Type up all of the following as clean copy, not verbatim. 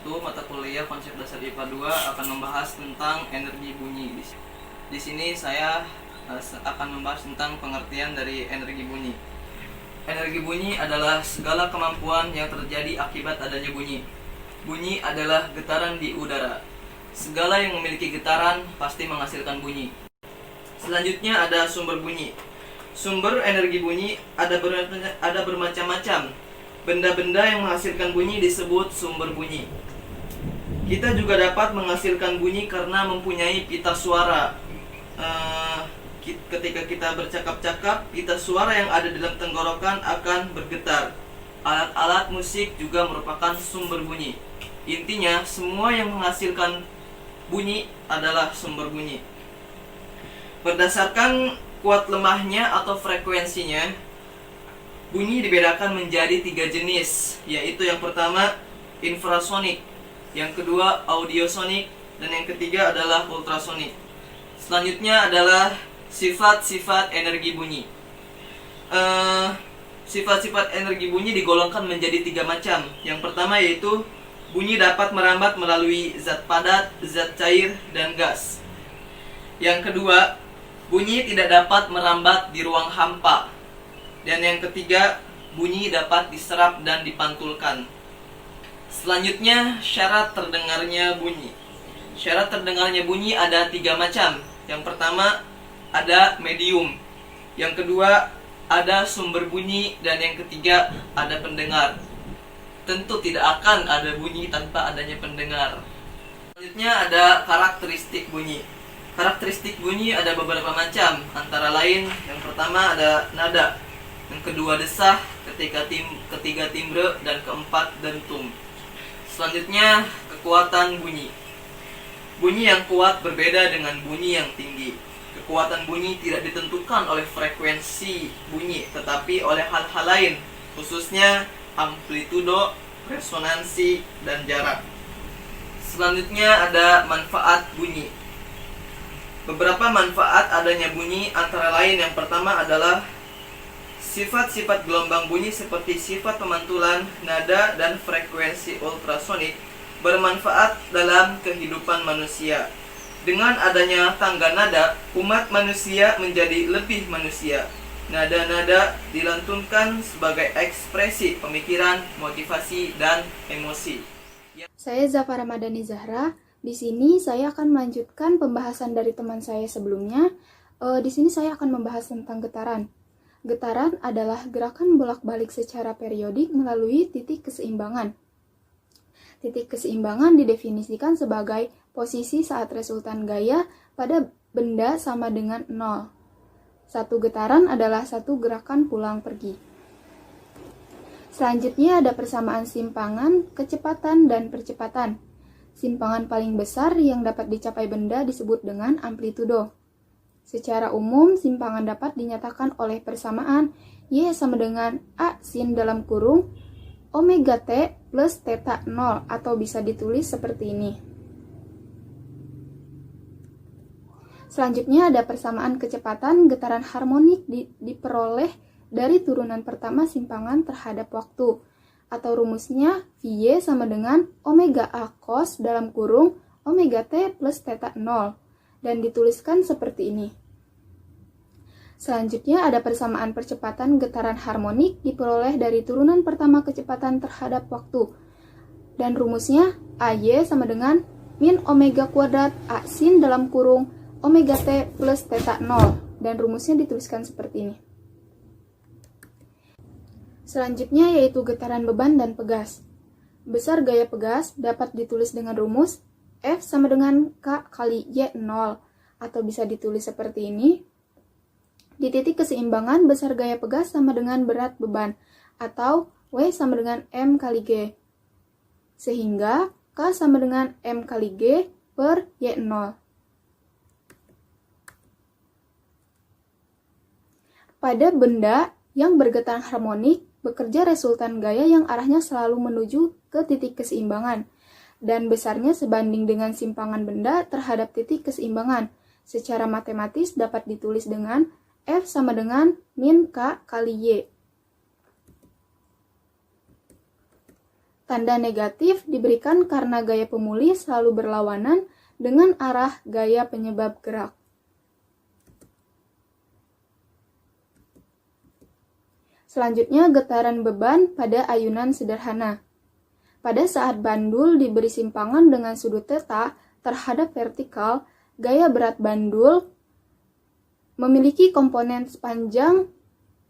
1 mata kuliah konsep dasar IPA 2 akan membahas tentang energi bunyi. Di sini saya akan membahas tentang pengertian dari energi bunyi. Energi bunyi adalah segala kemampuan yang terjadi akibat adanya bunyi. Bunyi adalah getaran di udara. Segala yang memiliki getaran pasti menghasilkan bunyi. Selanjutnya ada sumber bunyi. Sumber energi bunyi ada bermacam-macam. Benda-benda yang menghasilkan bunyi disebut sumber bunyi. Kita juga dapat menghasilkan bunyi karena mempunyai pita suara. Ketika kita bercakap-cakap, pita suara yang ada dalam tenggorokan akan bergetar. Alat-alat musik juga merupakan sumber bunyi. Intinya, semua yang menghasilkan bunyi adalah sumber bunyi. Berdasarkan kuat lemahnya atau frekuensinya, bunyi dibedakan menjadi 3 jenis, yaitu yang pertama infrasonik, yang kedua audiosonik, dan yang ketiga adalah ultrasonik. Selanjutnya adalah sifat-sifat energi bunyi. Sifat-sifat energi bunyi digolongkan menjadi 3 macam. Yang pertama yaitu bunyi dapat merambat melalui zat padat, zat cair, dan gas. Yang kedua, bunyi tidak dapat merambat di ruang hampa. Dan yang ketiga, bunyi dapat diserap dan dipantulkan. Selanjutnya, syarat terdengarnya bunyi. Syarat terdengarnya bunyi ada 3 macam. Yang pertama, ada medium. Yang kedua, ada sumber bunyi. Dan yang ketiga, ada pendengar. Tentu tidak akan ada bunyi tanpa adanya pendengar. Selanjutnya ada karakteristik bunyi. Karakteristik bunyi ada beberapa macam. Antara lain, yang pertama ada nada. Yang kedua desah, ketiga timbre, dan keempat dentum. Selanjutnya kekuatan bunyi. Bunyi yang kuat berbeda dengan bunyi yang tinggi. Kekuatan bunyi tidak ditentukan oleh frekuensi bunyi, tetapi oleh hal-hal lain, khususnya amplitudo, resonansi, dan jarak. Selanjutnya ada manfaat bunyi. Beberapa manfaat adanya bunyi antara lain yang pertama adalah sifat-sifat gelombang bunyi seperti sifat pemantulan, nada, dan frekuensi ultrasonik bermanfaat dalam kehidupan manusia. Dengan adanya tangga nada, umat manusia menjadi lebih manusia. Nada-nada dilantunkan sebagai ekspresi pemikiran, motivasi, dan emosi. Saya Zafara Madani Zahra. Di sini saya akan melanjutkan pembahasan dari teman saya sebelumnya. Di sini saya akan membahas tentang getaran. Getaran adalah gerakan bolak-balik secara periodik melalui titik keseimbangan. Titik keseimbangan didefinisikan sebagai posisi saat resultan gaya pada benda sama dengan 0. Satu getaran adalah satu gerakan pulang pergi. Selanjutnya ada persamaan simpangan, kecepatan, dan percepatan. Simpangan paling besar yang dapat dicapai benda disebut dengan amplitudo. Secara umum, simpangan dapat dinyatakan oleh persamaan Y sama dengan A sin dalam kurung omega T plus theta 0 atau bisa ditulis seperti ini. Selanjutnya ada persamaan kecepatan getaran harmonik diperoleh dari turunan pertama simpangan terhadap waktu, atau rumusnya Vy sama dengan omega A cos dalam kurung omega T plus theta 0 dan dituliskan seperti ini. Selanjutnya ada persamaan percepatan getaran harmonik diperoleh dari turunan pertama kecepatan terhadap waktu. Dan rumusnya AY sama dengan min omega kuadrat A sin dalam kurung omega T plus theta 0. Dan rumusnya dituliskan seperti ini. Selanjutnya yaitu getaran beban dan pegas. Besar gaya pegas dapat ditulis dengan rumus F sama dengan K kali Y0 atau bisa ditulis seperti ini. Di titik keseimbangan, besar gaya pegas sama dengan berat beban, atau W sama dengan M kali G. Sehingga K sama dengan M kali G per Y0. Pada benda yang bergetaran harmonik, bekerja resultan gaya yang arahnya selalu menuju ke titik keseimbangan, dan besarnya sebanding dengan simpangan benda terhadap titik keseimbangan. Secara matematis dapat ditulis dengan F sama dengan min K kali Y. Tanda negatif diberikan karena gaya pemulih selalu berlawanan dengan arah gaya penyebab gerak. Selanjutnya, getaran beban pada ayunan sederhana. Pada saat bandul diberi simpangan dengan sudut theta terhadap vertikal, gaya berat bandul memiliki komponen sepanjang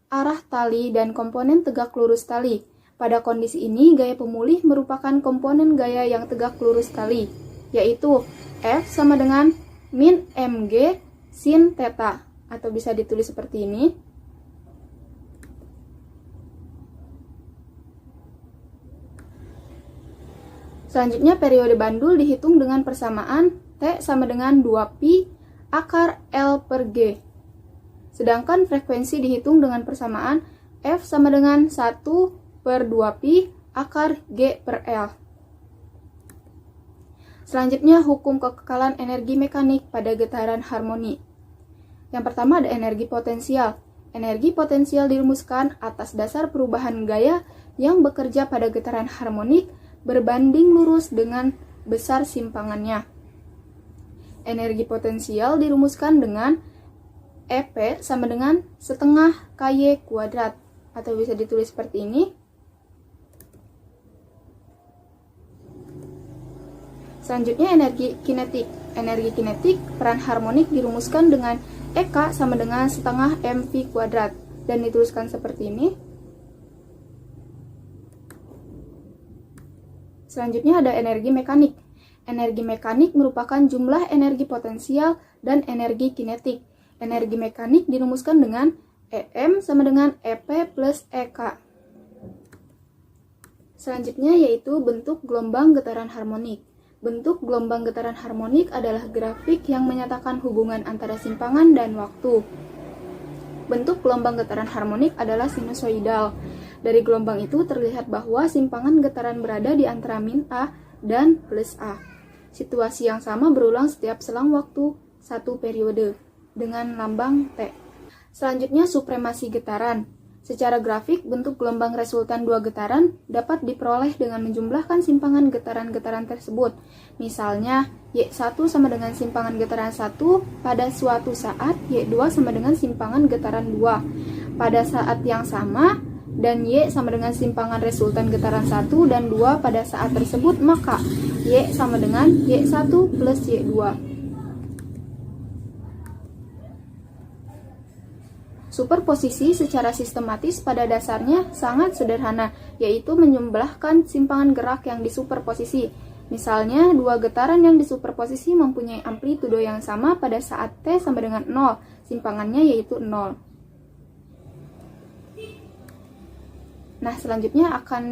arah tali dan komponen tegak lurus tali. Pada kondisi ini, gaya pemulih merupakan komponen gaya yang tegak lurus tali, yaitu F sama dengan min mg sin theta, atau bisa ditulis seperti ini. Selanjutnya, periode bandul dihitung dengan persamaan T sama dengan 2pi akar L per G. Sedangkan frekuensi dihitung dengan persamaan F sama dengan 1 per 2pi akar G per L. Selanjutnya, hukum kekekalan energi mekanik pada getaran harmoni. Yang pertama ada energi potensial. Energi potensial dirumuskan atas dasar perubahan gaya yang bekerja pada getaran harmonik berbanding lurus dengan besar simpangannya. Energi potensial dirumuskan dengan EP sama dengan setengah KY kuadrat, atau bisa ditulis seperti ini. Selanjutnya energi kinetik. Energi kinetik peran harmonik dirumuskan dengan EK sama dengan setengah mv kuadrat, dan dituliskan seperti ini. Selanjutnya ada energi mekanik. Energi mekanik merupakan jumlah energi potensial dan energi kinetik. Energi mekanik dirumuskan dengan EM sama dengan EP plus EK. Selanjutnya yaitu bentuk gelombang getaran harmonik. Bentuk gelombang getaran harmonik adalah grafik yang menyatakan hubungan antara simpangan dan waktu. Bentuk gelombang getaran harmonik adalah sinusoidal. Dari gelombang itu terlihat bahwa simpangan getaran berada di antara min A dan plus A. Situasi yang sama berulang setiap selang waktu satu periode dengan lambang T. Selanjutnya supremasi getaran. Secara grafik, bentuk gelombang resultan dua getaran dapat diperoleh dengan menjumlahkan simpangan getaran-getaran tersebut. Misalnya, Y1 sama dengan simpangan getaran 1 pada suatu saat, Y2 sama dengan simpangan getaran 2 pada saat yang sama, dan Y sama dengan simpangan resultan getaran 1 dan 2 pada saat tersebut, maka Y sama dengan Y1 plus Y2. Superposisi secara sistematis pada dasarnya sangat sederhana, yaitu menjumlahkan simpangan gerak yang disuperposisi. Misalnya, dua getaran yang disuperposisi mempunyai amplitudo yang sama pada saat T sama dengan 0, simpangannya yaitu 0. Nah, selanjutnya akan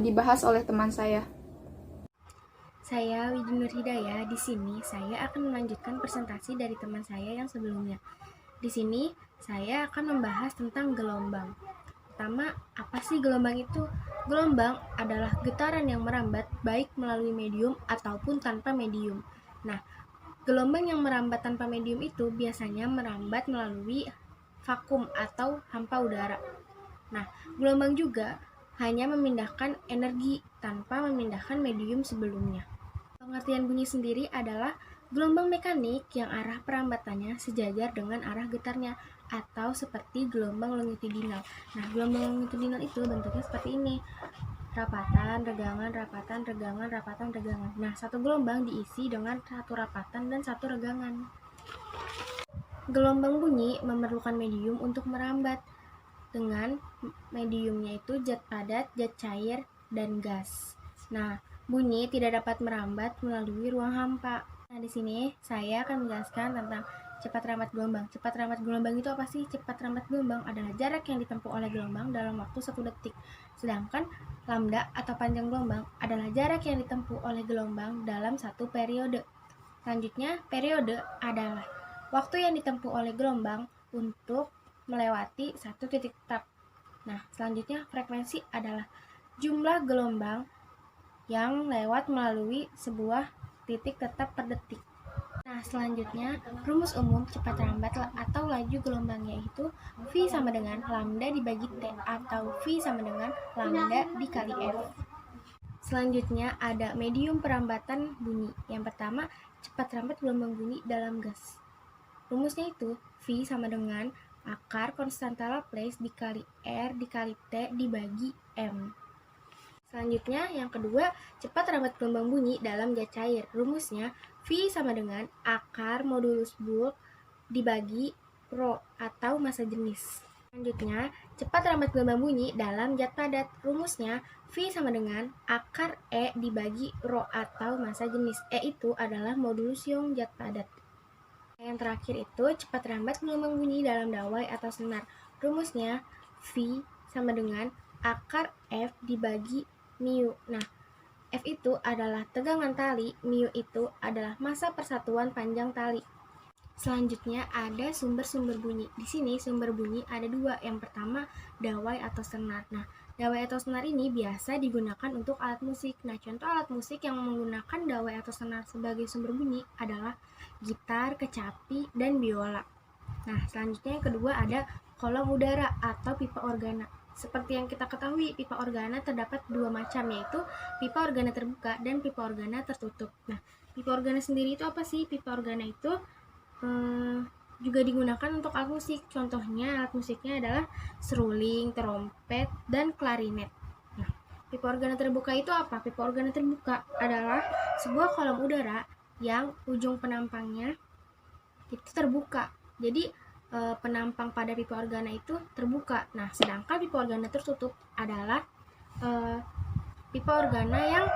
dibahas oleh teman saya. Saya Widi Nur Hidayah. Di sini saya akan melanjutkan presentasi dari teman saya yang sebelumnya. Di sini saya akan membahas tentang gelombang. Pertama, apa sih gelombang itu? Gelombang adalah getaran yang merambat baik melalui medium ataupun tanpa medium. Nah, gelombang yang merambat tanpa medium itu biasanya merambat melalui vakum atau hampa udara. Nah, gelombang juga hanya memindahkan energi tanpa memindahkan medium sebelumnya. Pengertian bunyi sendiri adalah gelombang mekanik yang arah perambatannya sejajar dengan arah getarnya, atau seperti gelombang longitudinal. Nah, gelombang longitudinal itu bentuknya seperti ini. Rapatan, regangan, rapatan, regangan, rapatan, regangan. Nah, satu gelombang diisi dengan satu rapatan dan satu regangan. Gelombang bunyi memerlukan medium untuk merambat. Dengan mediumnya itu zat padat, zat cair, dan gas. Nah, bunyi tidak dapat merambat melalui ruang hampa. Nah, di sini saya akan menjelaskan tentang cepat rambat gelombang. Cepat rambat gelombang itu apa sih? Cepat rambat gelombang adalah jarak yang ditempuh oleh gelombang dalam waktu 1 detik. Sedangkan lambda atau panjang gelombang adalah jarak yang ditempuh oleh gelombang dalam satu periode. Selanjutnya, periode adalah waktu yang ditempuh oleh gelombang untuk melewati satu titik tetap. Nah, selanjutnya frekuensi adalah jumlah gelombang yang lewat melalui sebuah titik tetap per detik. Nah, selanjutnya rumus umum cepat rambat atau laju gelombang yaitu V sama dengan lambda dibagi T atau V sama dengan lambda dikali F. Selanjutnya ada medium perambatan bunyi. Yang pertama, cepat rambat gelombang bunyi dalam gas. Rumusnya itu V sama dengan akar konstanta Laplace dikali R dikali T dibagi M. Selanjutnya, yang kedua, cepat rambat gelombang bunyi dalam zat cair. Rumusnya V sama dengan akar modulus bulk dibagi rho atau massa jenis. Selanjutnya, cepat rambat gelombang bunyi dalam zat padat. Rumusnya V sama dengan akar E dibagi rho atau massa jenis. E itu adalah modulus ion zat padat. Yang terakhir itu cepat rambat gelombang bunyi dalam dawai atau senar. Rumusnya V sama dengan akar F dibagi mu. Nah, F itu adalah tegangan tali, mu itu adalah massa persatuan panjang tali. Selanjutnya ada sumber-sumber bunyi. Di sini sumber bunyi ada dua. Yang pertama, dawai atau senar. Nah, dawai atau senar ini biasa digunakan untuk alat musik. Nah, contoh alat musik yang menggunakan dawai atau senar sebagai sumber bunyi adalah gitar, kecapi, dan biola. Nah, selanjutnya yang kedua ada kolom udara atau pipa organa. Seperti yang kita ketahui, pipa organa terdapat dua macam, yaitu pipa organa terbuka dan pipa organa tertutup. Nah, pipa organa sendiri itu apa sih? Pipa organa itu juga digunakan untuk alat musik. Contohnya alat musiknya adalah seruling, trompet, dan klarinet. Nah, pipa organa terbuka itu apa? Pipa organa terbuka adalah sebuah kolom udara yang ujung penampangnya itu terbuka. Jadi penampang pada pipa organa itu terbuka. Nah, sedangkan pipa organa tertutup adalah pipa organa yang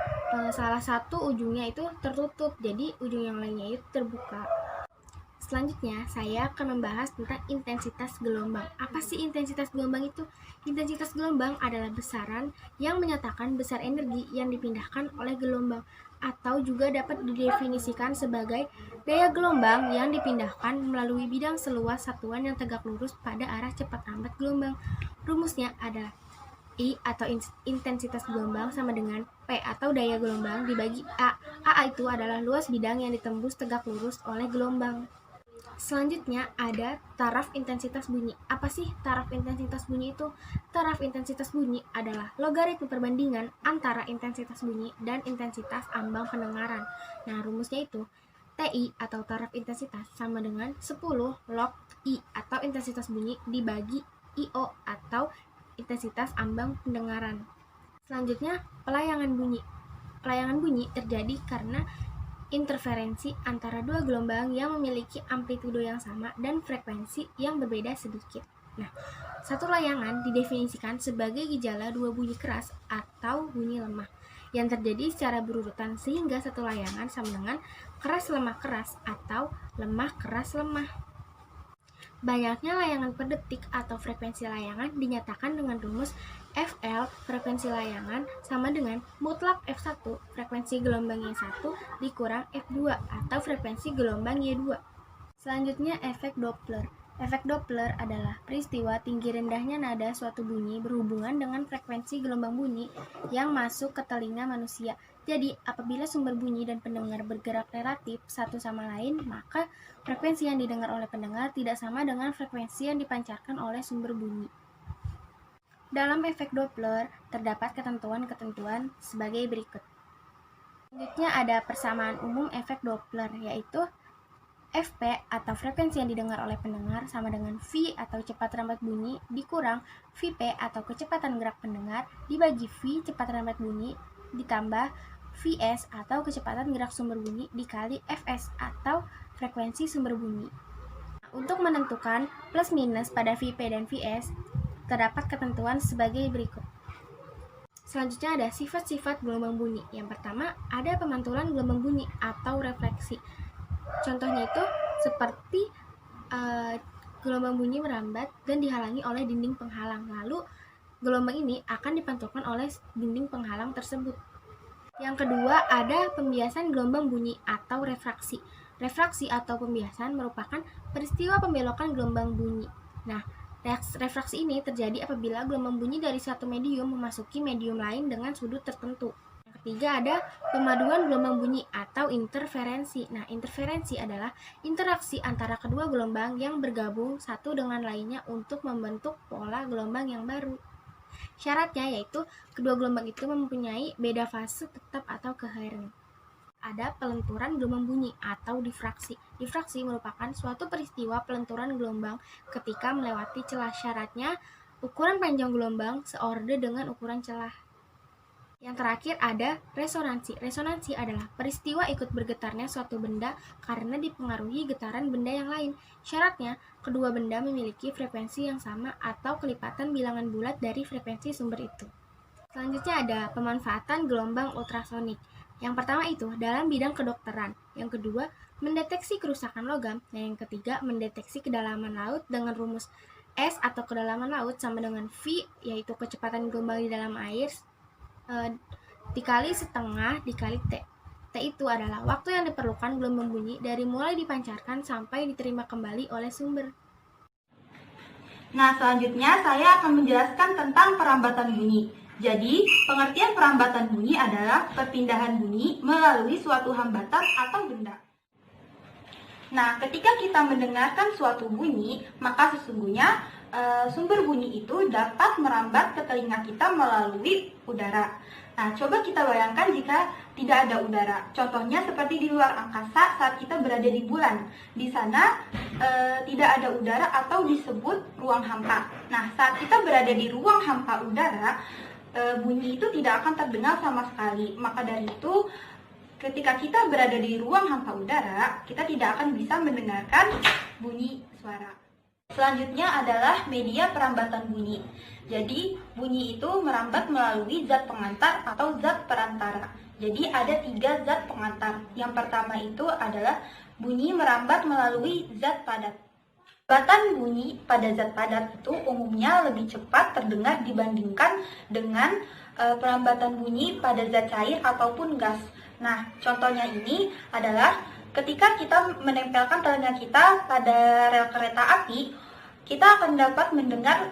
salah satu ujungnya itu tertutup. Jadi ujung yang lainnya itu terbuka. Selanjutnya, saya akan membahas tentang intensitas gelombang. Apa sih intensitas gelombang itu? Intensitas gelombang adalah besaran yang menyatakan besar energi yang dipindahkan oleh gelombang, atau juga dapat didefinisikan sebagai daya gelombang yang dipindahkan melalui bidang seluas satuan yang tegak lurus pada arah cepat rambat gelombang. Rumusnya adalah I atau intensitas gelombang sama dengan P atau daya gelombang dibagi A. A itu adalah luas bidang yang ditembus tegak lurus oleh gelombang. Selanjutnya ada taraf intensitas bunyi. Apa sih taraf intensitas bunyi itu? Taraf intensitas bunyi adalah logaritma perbandingan antara intensitas bunyi dan intensitas ambang pendengaran. Nah, rumusnya itu TI atau taraf intensitas sama dengan 10 log I atau intensitas bunyi dibagi IO atau intensitas ambang pendengaran. Selanjutnya, pelayangan bunyi. Pelayangan bunyi terjadi karena interferensi antara dua gelombang yang memiliki amplitudo yang sama dan frekuensi yang berbeda sedikit. Nah, satu layangan didefinisikan sebagai gejala dua bunyi keras atau bunyi lemah yang terjadi secara berurutan sehingga satu layangan sama dengan keras lemah keras atau lemah keras lemah. Banyaknya layangan per detik atau frekuensi layangan dinyatakan dengan rumus FL frekuensi layangan sama dengan mutlak F1 frekuensi gelombang Y1 dikurang F2 atau frekuensi gelombang Y2. Selanjutnya efek Doppler. Efek Doppler adalah peristiwa tinggi rendahnya nada suatu bunyi berhubungan dengan frekuensi gelombang bunyi yang masuk ke telinga manusia. Jadi, apabila sumber bunyi dan pendengar bergerak relatif satu sama lain, maka frekuensi yang didengar oleh pendengar tidak sama dengan frekuensi yang dipancarkan oleh sumber bunyi. Dalam efek Doppler, terdapat ketentuan-ketentuan sebagai berikut. Selanjutnya ada persamaan umum efek Doppler, yaitu Fp atau frekuensi yang didengar oleh pendengar sama dengan V atau cepat rambat bunyi dikurang Vp atau kecepatan gerak pendengar dibagi V cepat rambat bunyi ditambah Vs atau kecepatan gerak sumber bunyi dikali Fs atau frekuensi sumber bunyi. Untuk menentukan plus minus pada Vp dan Vs, terdapat ketentuan sebagai berikut. Selanjutnya ada sifat-sifat gelombang bunyi. Yang pertama, ada pemantulan gelombang bunyi atau refleksi. Contohnya itu seperti gelombang bunyi merambat dan dihalangi oleh dinding penghalang. Lalu, gelombang ini akan dipantulkan oleh dinding penghalang tersebut. Yang kedua, ada pembiasan gelombang bunyi atau refraksi. Refraksi atau pembiasan merupakan peristiwa pembelokan gelombang bunyi. Nah, refraksi ini terjadi apabila gelombang bunyi dari satu medium memasuki medium lain dengan sudut tertentu. Yang ketiga ada pemaduan gelombang bunyi atau interferensi. Nah, interferensi adalah interaksi antara kedua gelombang yang bergabung satu dengan lainnya untuk membentuk pola gelombang yang baru. Syaratnya yaitu kedua gelombang itu mempunyai beda fase tetap atau koherent. Ada pelenturan gelombang bunyi atau difraksi. Difraksi merupakan suatu peristiwa pelenturan gelombang ketika melewati celah. Syaratnya ukuran panjang gelombang seorde dengan ukuran celah. Yang terakhir ada resonansi. Resonansi adalah peristiwa ikut bergetarnya suatu benda karena dipengaruhi getaran benda yang lain. Syaratnya, kedua benda memiliki frekuensi yang sama atau kelipatan bilangan bulat dari frekuensi sumber itu. Selanjutnya ada pemanfaatan gelombang ultrasonik. Yang pertama itu dalam bidang kedokteran. Yang kedua, mendeteksi kerusakan logam. Dan yang ketiga, mendeteksi kedalaman laut dengan rumus S atau kedalaman laut sama dengan V, yaitu kecepatan gelombang di dalam air, dikali setengah dikali T. T itu adalah waktu yang diperlukan gelombang bunyi dari mulai dipancarkan sampai diterima kembali oleh sumber. Nah, selanjutnya saya akan menjelaskan tentang perambatan bunyi. Jadi, pengertian perambatan bunyi adalah perpindahan bunyi melalui suatu hambatan atau benda. Nah, ketika kita mendengarkan suatu bunyi, maka sesungguhnya sumber bunyi itu dapat merambat ke telinga kita melalui udara. Nah, coba kita bayangkan jika tidak ada udara. Contohnya seperti di luar angkasa saat kita berada di bulan. Di sana tidak ada udara atau disebut ruang hampa. Nah, saat kita berada di ruang hampa udara, bunyi itu tidak akan terdengar sama sekali. Maka dari itu, ketika kita berada di ruang hampa udara, kita tidak akan bisa mendengarkan bunyi suara. Selanjutnya adalah media perambatan bunyi. Jadi, bunyi itu merambat melalui zat pengantar atau zat perantara. Jadi, ada 3 zat pengantar. Yang pertama itu adalah bunyi merambat melalui zat padat. Perambatan bunyi pada zat padat itu umumnya lebih cepat terdengar dibandingkan dengan perambatan bunyi pada zat cair ataupun gas. Nah, contohnya ini adalah ketika kita menempelkan telinga kita pada rel kereta api, kita akan dapat mendengar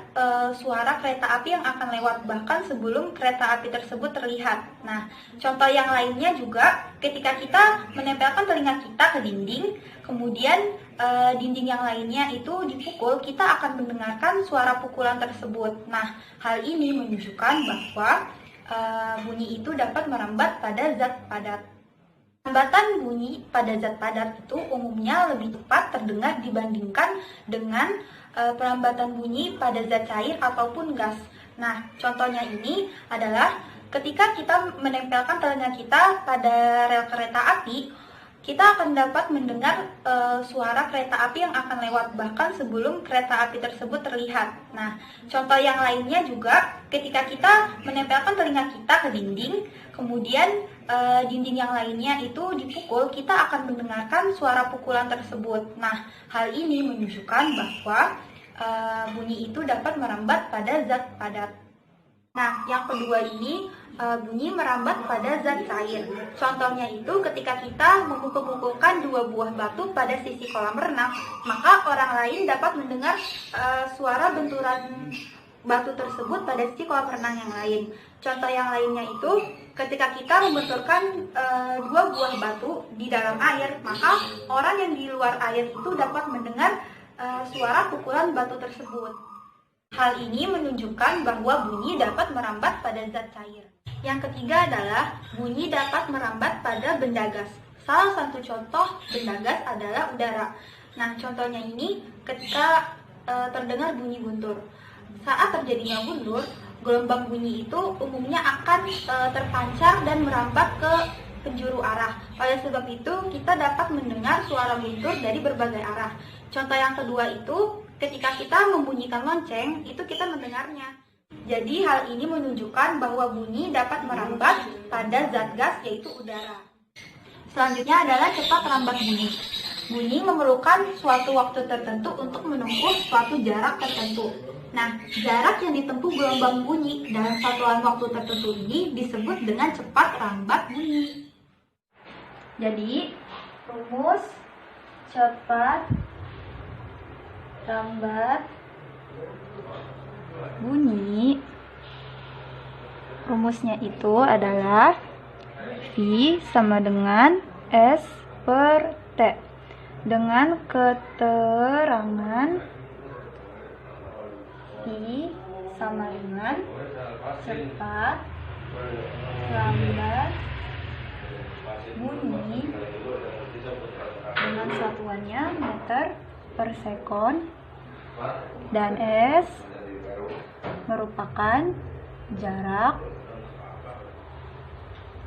suara kereta api yang akan lewat bahkan sebelum kereta api tersebut terlihat. Nah, contoh yang lainnya juga ketika kita menempelkan telinga kita ke dinding, kemudian dinding yang lainnya itu dipukul, kita akan mendengarkan suara pukulan tersebut. Nah, hal ini menunjukkan bahwa bunyi itu dapat merambat pada zat padat. Perambatan bunyi pada zat padat itu umumnya lebih cepat terdengar dibandingkan dengan perambatan bunyi pada zat cair ataupun gas. Nah, contohnya ini adalah ketika kita menempelkan telinga kita pada rel kereta api, kita akan dapat mendengar suara kereta api yang akan lewat bahkan sebelum kereta api tersebut terlihat. Nah, contoh yang lainnya juga ketika kita menempelkan telinga kita ke dinding, kemudian dinding yang lainnya itu dipukul, kita akan mendengarkan suara pukulan tersebut. Nah, hal ini menunjukkan bahwa bunyi itu dapat merambat pada zat padat. Nah, yang kedua ini bunyi merambat pada zat cair. Contohnya itu ketika kita memukul-mukulkan 2 buah batu pada sisi kolam renang, maka orang lain dapat mendengar suara benturan batu tersebut pada sisi kolam renang yang lain. Contoh yang lainnya itu ketika kita membenturkan 2 buah batu di dalam air, maka orang yang di luar air itu dapat mendengar suara pukulan batu tersebut. Hal ini menunjukkan bahwa bunyi dapat merambat pada zat cair. Yang ketiga adalah bunyi dapat merambat pada benda gas. Salah satu contoh benda gas adalah udara. Nah, contohnya ini ketika terdengar bunyi guntur. Saat terjadinya guntur, gelombang bunyi itu umumnya akan terpancar dan merambat ke penjuru arah. Oleh sebab itu, kita dapat mendengar suara guntur dari berbagai arah. Contoh yang kedua itu, ketika kita membunyikan lonceng, itu kita mendengarnya. Jadi, hal ini menunjukkan bahwa bunyi dapat merambat pada zat gas, yaitu udara. Selanjutnya adalah cepat merambat bunyi. Bunyi memerlukan suatu waktu tertentu untuk menempuh suatu jarak tertentu. Nah, jarak yang ditempuh gelombang bunyi dalam satuan waktu tertentu ini disebut dengan cepat rambat bunyi. Jadi, rumus cepat rambat bunyi, rumusnya itu adalah V sama dengan S per T dengan keterangan I sama dengan cepat, lambat, bunyi dengan satuannya meter per sekon, dan S merupakan jarak.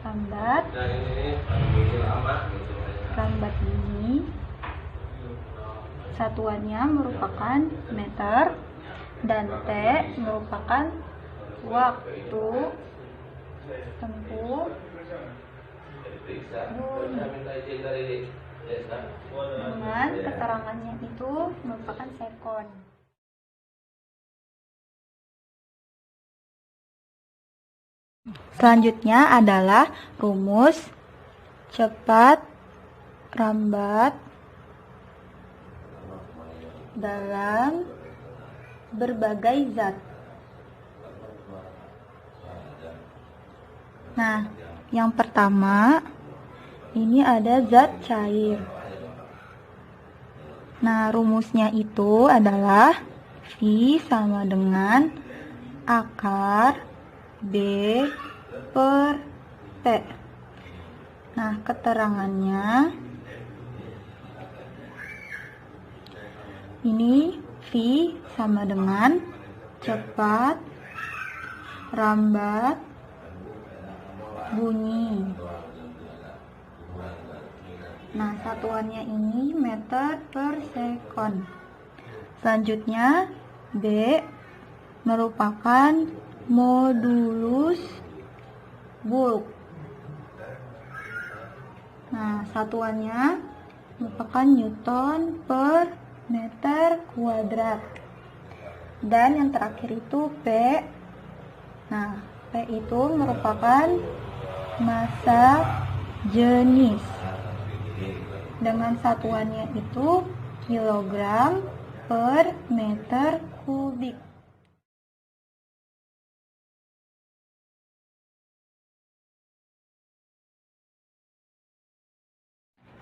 Lambat bunyi satuannya merupakan meter, dan T merupakan waktu tempuh bunyi dengan keterangannya itu merupakan sekon. Selanjutnya adalah rumus cepat rambat dalam berbagai zat. Nah, yang pertama ini ada zat cair. Nah, rumusnya itu adalah V sama dengan akar B per T. Nah, keterangannya ini V sama dengan cepat rambat bunyi. Nah, satuannya ini meter per sekon. Selanjutnya B merupakan modulus bulk. Nah, satuannya merupakan Newton per meter kuadrat. Dan yang terakhir itu P. Nah, P itu merupakan massa jenis. Dengan satuannya itu kilogram per meter kubik.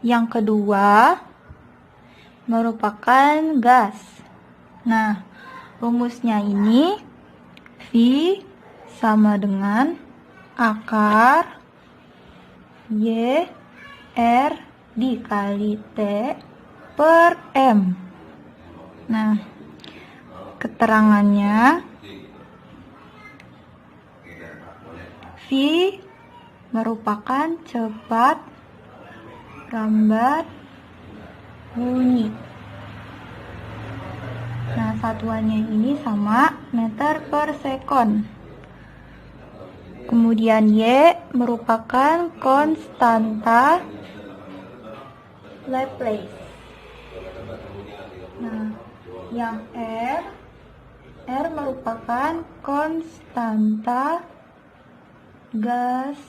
Yang kedua merupakan gas. Nah, rumusnya ini V sama dengan akar Y R dikali T per M. Nah, keterangannya V merupakan cepat rambat bunyi. Nah, satuannya ini sama meter per sekon. Kemudian Y merupakan konstanta Laplace. Nah, yang R merupakan konstanta gas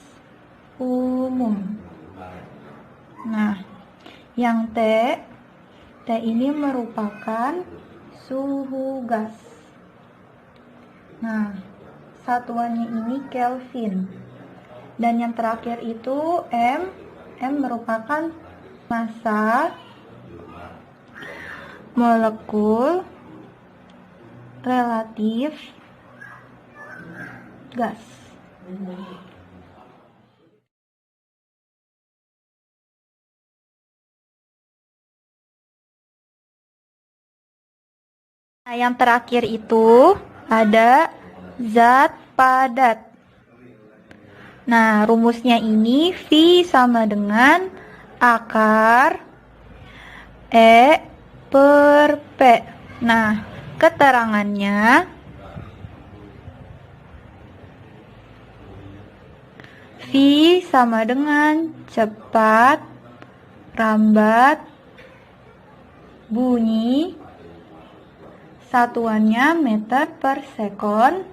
umum. Nah, yang T ini merupakan suhu gas. Nah, satuannya ini Kelvin. Dan yang terakhir itu M merupakan massa molekul relatif gas. Nah, yang terakhir itu ada zat padat. Nah, rumusnya ini V sama dengan akar E per P. Nah, keterangannya V sama dengan cepat rambat bunyi. Satuannya meter per sekon.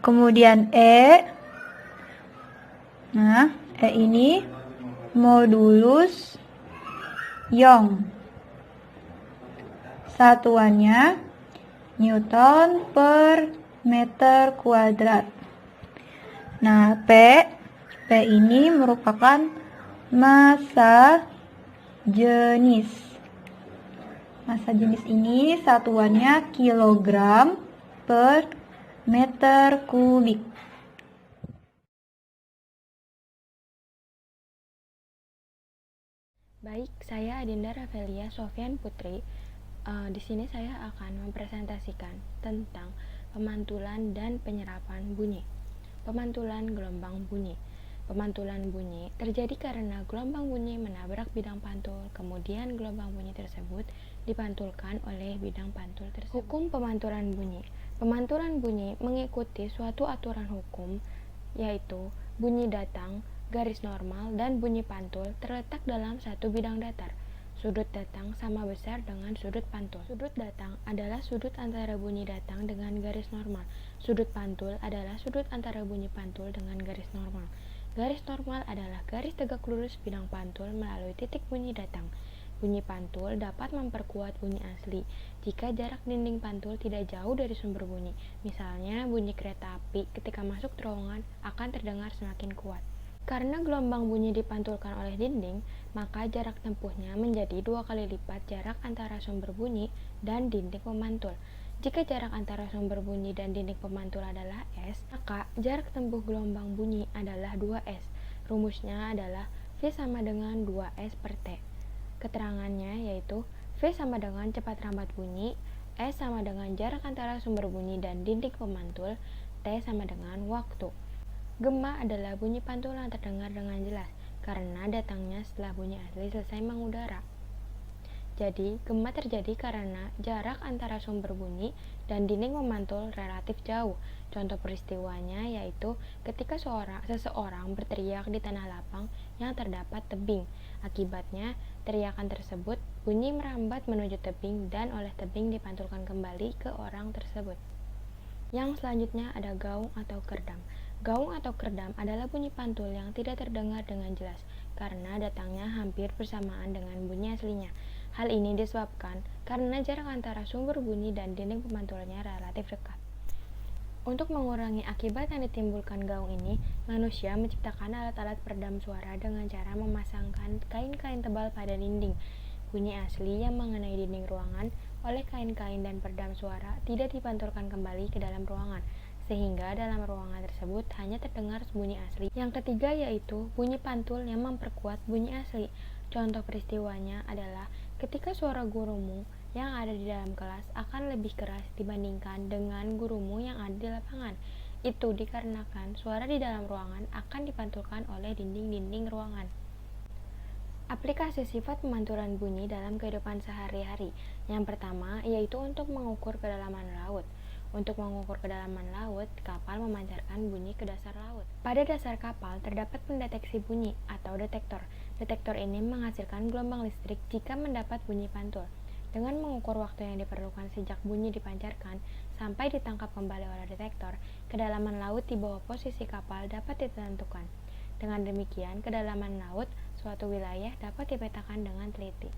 Kemudian E. Nah, E ini modulus Young. Satuannya Newton per meter kuadrat. Nah, P ini merupakan massa jenis. Massa jenis ini satuannya kilogram per meter kubik. Baik, saya Adinda Rafelia Sofyan Putri. Di sini saya akan mempresentasikan tentang pemantulan dan penyerapan bunyi. Pemantulan gelombang bunyi. Pemantulan bunyi terjadi karena gelombang bunyi menabrak bidang pantul, kemudian gelombang bunyi tersebut dipantulkan oleh bidang pantul tersebut. Hukum pemantulan bunyi. Pemantulan bunyi mengikuti suatu aturan hukum, yaitu bunyi datang, garis normal, dan bunyi pantul terletak dalam satu bidang datar. Sudut datang sama besar dengan sudut pantul. Sudut datang adalah sudut antara bunyi datang dengan garis normal. Sudut pantul adalah sudut antara bunyi pantul dengan garis normal. Garis normal adalah garis tegak lurus bidang pantul melalui titik bunyi datang. Bunyi pantul dapat memperkuat bunyi asli jika jarak dinding pantul tidak jauh dari sumber bunyi. Misalnya, bunyi kereta api ketika masuk terowongan akan terdengar semakin kuat. Karena gelombang bunyi dipantulkan oleh dinding, maka jarak tempuhnya menjadi 2 kali lipat jarak antara sumber bunyi dan dinding pemantul. Jika jarak antara sumber bunyi dan dinding pemantul adalah S, maka jarak tempuh gelombang bunyi adalah 2S. Rumusnya adalah V sama dengan 2S per T. Keterangannya yaitu V sama dengan cepat rambat bunyi, S sama dengan jarak antara sumber bunyi dan dinding pemantul, T sama dengan waktu. Gema adalah bunyi pantul yang terdengar dengan jelas karena datangnya setelah bunyi asli selesai mengudara. Jadi, gema terjadi karena jarak antara sumber bunyi dan dinding pemantul relatif jauh. Contoh peristiwanya yaitu ketika seseorang berteriak di tanah lapang yang terdapat tebing. Akibatnya, teriakan tersebut bunyi merambat menuju tebing dan oleh tebing dipantulkan kembali ke orang tersebut. Yang selanjutnya ada gaung atau kerdam. Gaung atau kerdam adalah bunyi pantul yang tidak terdengar dengan jelas karena datangnya hampir bersamaan dengan bunyi aslinya. Hal ini disebabkan karena jarak antara sumber bunyi dan dinding pemantulnya relatif dekat. Untuk mengurangi akibat yang ditimbulkan gaung ini, manusia menciptakan alat-alat peredam suara dengan cara memasangkan kain-kain tebal pada dinding. Bunyi asli yang mengenai dinding ruangan oleh kain-kain dan peredam suara tidak dipantulkan kembali ke dalam ruangan, sehingga dalam ruangan tersebut hanya terdengar bunyi asli. Yang ketiga yaitu bunyi pantul yang memperkuat bunyi asli. Contoh peristiwanya adalah ketika suara gurumu yang ada di dalam kelas akan lebih keras dibandingkan dengan gurumu yang ada di lapangan. Itu dikarenakan suara di dalam ruangan akan dipantulkan oleh dinding-dinding ruangan. Aplikasi sifat pemantulan bunyi dalam kehidupan sehari-hari. Yang pertama yaitu untuk mengukur kedalaman laut. Untuk mengukur kedalaman laut, kapal memancarkan bunyi ke dasar laut. Pada dasar kapal terdapat pendeteksi bunyi atau detektor. Detektor ini menghasilkan gelombang listrik jika mendapat bunyi pantul. Dengan mengukur waktu yang diperlukan sejak bunyi dipancarkan sampai ditangkap kembali oleh detektor, kedalaman laut di bawah posisi kapal dapat ditentukan. Dengan demikian, kedalaman laut suatu wilayah dapat dipetakan dengan teliti.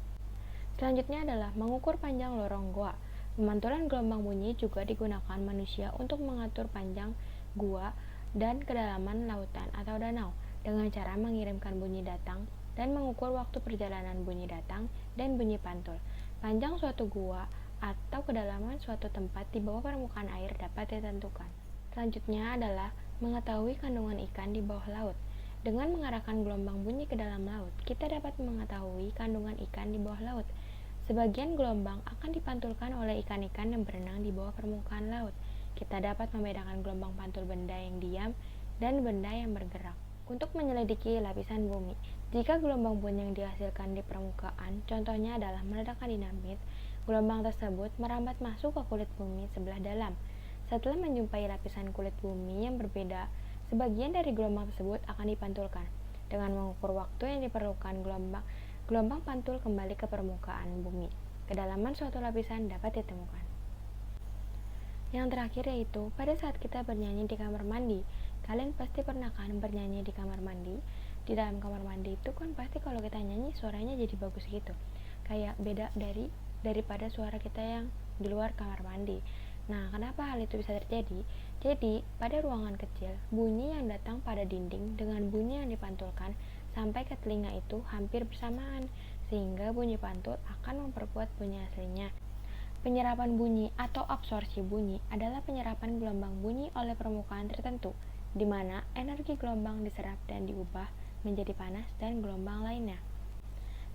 Selanjutnya adalah mengukur panjang lorong gua. Pemantulan gelombang bunyi juga digunakan manusia untuk mengatur panjang gua dan kedalaman lautan atau danau dengan cara mengirimkan bunyi datang dan mengukur waktu perjalanan bunyi datang dan bunyi pantul. Panjang suatu gua atau kedalaman suatu tempat di bawah permukaan air dapat ditentukan. Selanjutnya adalah mengetahui kandungan ikan di bawah laut. Dengan mengarahkan gelombang bunyi ke dalam laut, kita dapat mengetahui kandungan ikan di bawah laut. Sebagian gelombang akan dipantulkan oleh ikan-ikan yang berenang di bawah permukaan laut. Kita dapat membedakan gelombang pantul benda yang diam dan benda yang bergerak. Untuk menyelidiki lapisan bumi, jika gelombang bunyi yang dihasilkan di permukaan, contohnya adalah meledakan dinamit, gelombang tersebut merambat masuk ke kulit bumi sebelah dalam. Setelah menjumpai lapisan kulit bumi yang berbeda, sebagian dari gelombang tersebut akan dipantulkan. Dengan mengukur waktu yang diperlukan, gelombang pantul kembali ke permukaan bumi. Kedalaman suatu lapisan dapat ditemukan. Yang terakhir yaitu pada saat kita bernyanyi di kamar mandi. Kalian pasti pernah kan bernyanyi di kamar mandi? Di dalam kamar mandi itu kan pasti kalau kita nyanyi suaranya jadi bagus gitu. Kayak beda daripada suara kita yang di luar kamar mandi. Nah, kenapa hal itu bisa terjadi? Jadi, pada ruangan kecil, bunyi yang datang pada dinding dengan bunyi yang dipantulkan sampai ke telinga itu hampir bersamaan, sehingga bunyi pantul akan memperkuat bunyi aslinya. Penyerapan bunyi atau absorpsi bunyi adalah penyerapan gelombang bunyi oleh permukaan tertentu, di mana energi gelombang diserap dan diubah menjadi panas dan gelombang lainnya.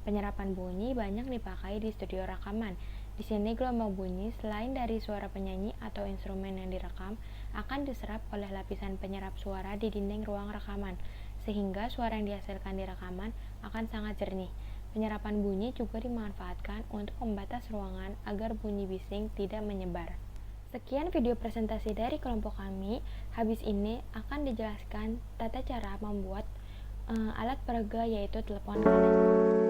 Penyerapan bunyi banyak dipakai di studio rekaman. Di sini gelombang bunyi selain dari suara penyanyi atau instrumen yang direkam akan diserap oleh lapisan penyerap suara di dinding ruang rekaman, sehingga suara yang dihasilkan di rekaman akan sangat jernih. Penyerapan bunyi juga dimanfaatkan untuk membatas ruangan agar bunyi bising tidak menyebar. Sekian video presentasi dari kelompok kami. Habis ini akan dijelaskan tata cara membuat alat peraga yaitu telepon kaleng.